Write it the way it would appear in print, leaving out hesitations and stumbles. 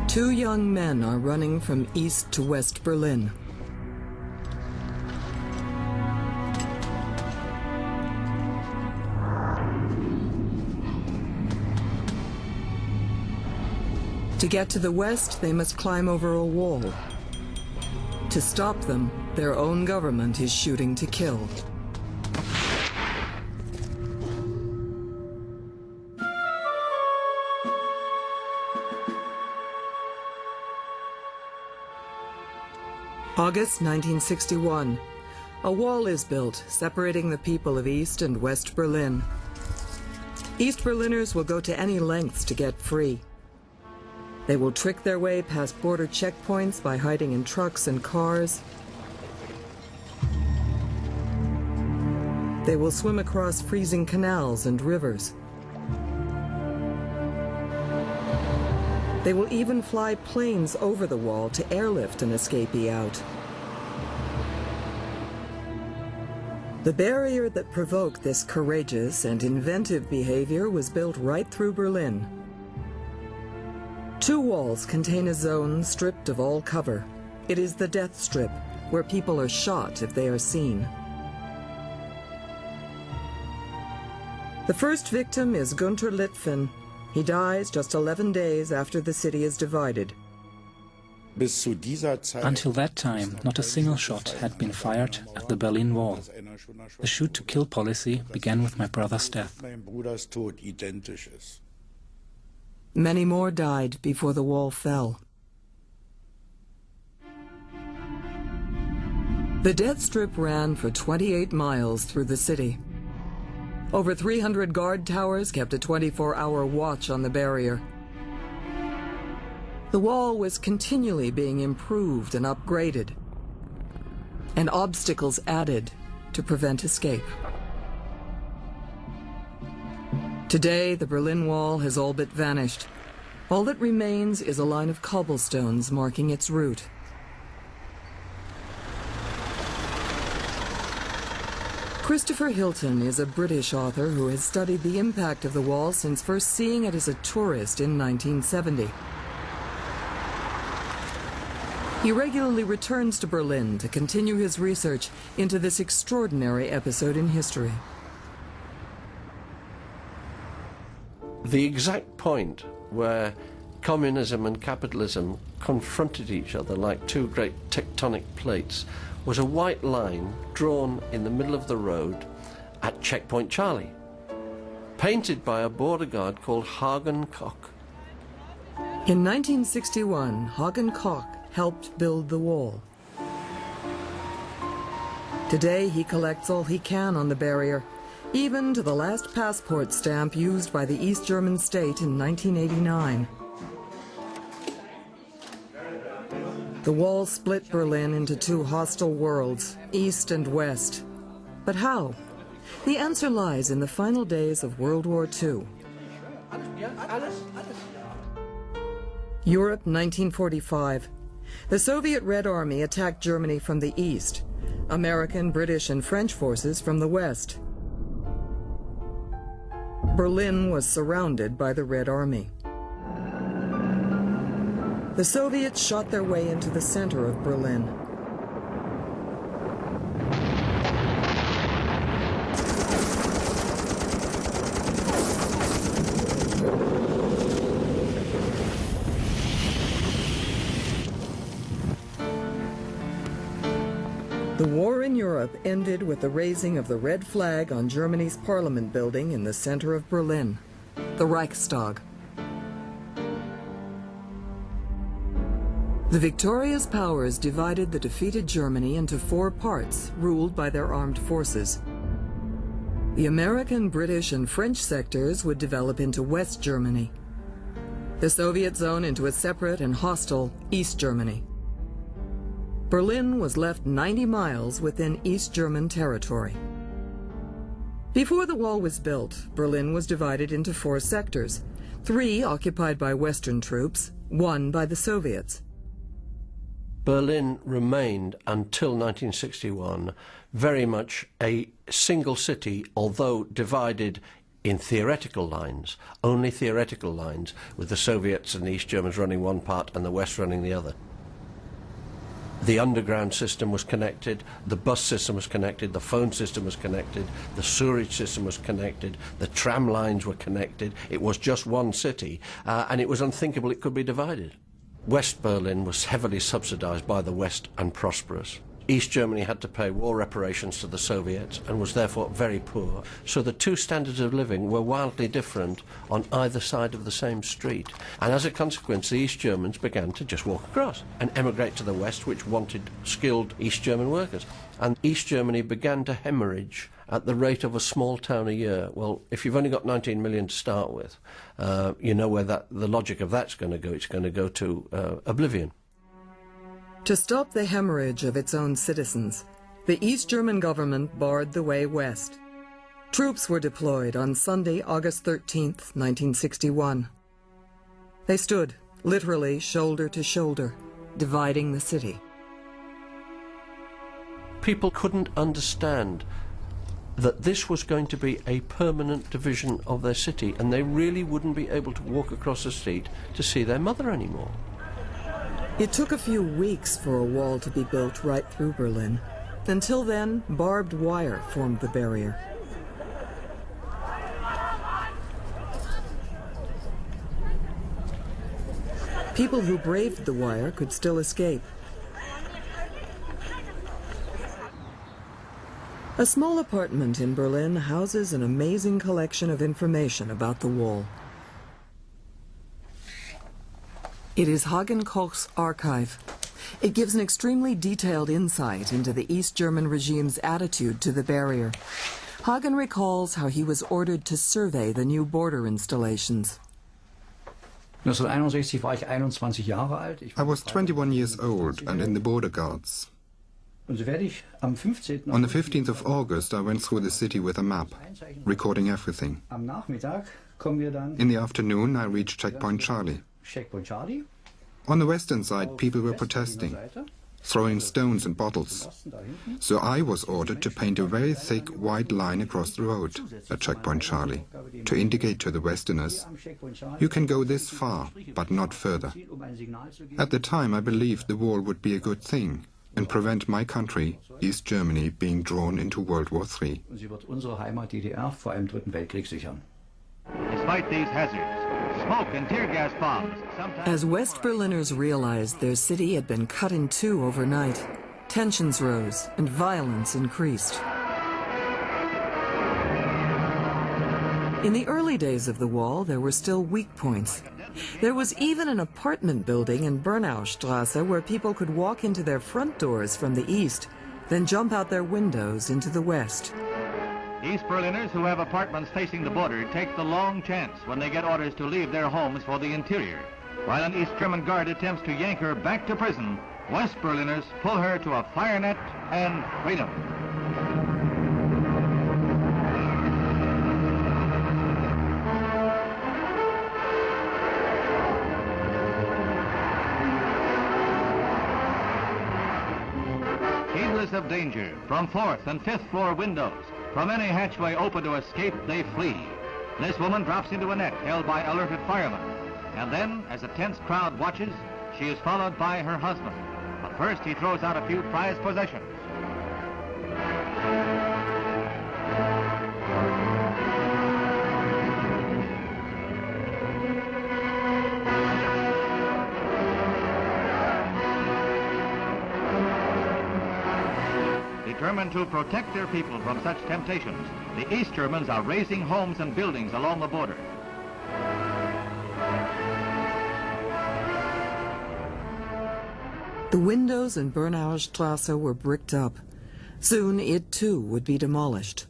Two young men are running from East to West Berlin. To get to the west, they must climb over a wall. To stop them, their own government is shooting to kill. August 1961. A wall is built, separating the people of East and West Berlin. East Berliners will go to any lengths to get free. They will trick their way past border checkpoints by hiding in trucks and cars. They will swim across freezing canals and rivers. They will even fly planes over the wall to airlift an escapee out. The barrier that provoked this courageous and inventive behavior was built right through Berlin. Two walls contain a zone stripped of all cover. It is the death strip, where people are shot if they are seen. The first victim is Gunther Litfin. He dies just 11 days after the city is divided. Until that time, not a single shot had been fired at the Berlin Wall. The shoot-to-kill policy began with my brother's death. Many more died before the wall fell. The death strip ran for 28 miles through the city. Over 300 guard towers kept a 24-hour watch on the barrier. The wall was continually being improved and upgraded, and obstacles added to prevent escape. Today, the Berlin Wall has all but vanished. All that remains is a line of cobblestones marking its route. Christopher Hilton is a British author who has studied the impact of the wall since first seeing it as a tourist in 1970. He regularly returns to Berlin to continue his research into this extraordinary episode in history. The exact point where communism and capitalism confronted each other like two great tectonic plates was a white line drawn in the middle of the road at Checkpoint Charlie, painted by a border guard called Hagen Koch. In 1961, Hagen Koch helped build the wall. Today, he collects all he can on the barrier, even to the last passport stamp used by the East German state in 1989. The wall split Berlin into two hostile worlds, East and West. But how? The answer lies in the final days of World War II. Europe, 1945. The Soviet Red Army attacked Germany from the east, American, British, and French forces from the west. Berlin was surrounded by the Red Army. The Soviets shot their way into the center of Berlin. The war in Europe ended with the raising of the red flag on Germany's parliament building in the center of Berlin, the Reichstag. The victorious powers divided the defeated Germany into four parts, ruled by their armed forces. The American, British, and French sectors would develop into West Germany, the Soviet zone into a separate and hostile East Germany. Berlin was left 90 miles within East German territory. Before the wall was built, Berlin was divided into four sectors, three occupied by Western troops, one by the Soviets. Berlin remained until 1961 very much a single city, although divided in theoretical lines, only theoretical lines, with the Soviets and the East Germans running one part and the West running the other. The underground system was connected, the bus system was connected, the phone system was connected, the sewerage system was connected, the tram lines were connected. It was just one city, and it was unthinkable it could be divided. West Berlin was heavily subsidized by the West and prosperous. East Germany had to pay war reparations to the Soviets and was therefore very poor. So the two standards of living were wildly different on either side of the same street. And as a consequence, the East Germans began to just walk across and emigrate to the West, which wanted skilled East German workers. And East Germany began to hemorrhage at the rate of a small town a year. Well, if you've only got 19 million to start with, you know where the logic of that's going to go. It's going to go to oblivion. To stop the hemorrhage of its own citizens, the East German government barred the way west. Troops were deployed on Sunday, August 13th, 1961. They stood, literally shoulder to shoulder, dividing the city. People couldn't understand that this was going to be a permanent division of their city, and they really wouldn't be able to walk across the street to see their mother anymore. It took a few weeks for a wall to be built right through Berlin. Until then, barbed wire formed the barrier. People who braved the wire could still escape. A small apartment in Berlin houses an amazing collection of information about the wall. It is Hagen Koch's archive. It gives an extremely detailed insight into the East German regime's attitude to the barrier. Hagen recalls how he was ordered to survey the new border installations. 1961 war ich 21 Jahre alt. I was 21 years old and in the border guards. On the 15th of August, I went through the city with a map, recording everything. In the afternoon, I reached Checkpoint Charlie. On the western side, people were protesting, throwing stones and bottles. So I was ordered to paint a very thick white line across the road at Checkpoint Charlie, to indicate to the Westerners, you can go this far, but not further. At the time, I believed the wall would be a good thing and prevent my country, East Germany, being drawn into World War III. Despite these hazards, smoke and tear gas bombs. As West Berliners realized their city had been cut in two overnight, tensions rose and violence increased. In the early days of the wall, there were still weak points. There was even an apartment building in Bernaustrasse where people could walk into their front doors from the east, then jump out their windows into the west. East Berliners who have apartments facing the border take the long chance when they get orders to leave their homes for the interior. While an East German guard attempts to yank her back to prison, West Berliners pull her to a fire net and freedom. Heedless of danger, from 4th and 5th floor windows, from any hatchway open to escape, they flee. This woman drops into a net held by alerted firemen. And then, as a tense crowd watches, she is followed by her husband. But first, he throws out a few prized possessions. Determined to protect their people from such temptations, the East Germans are raising homes and buildings along the border. The windows in Bernaustrasse were bricked up. Soon it too would be demolished.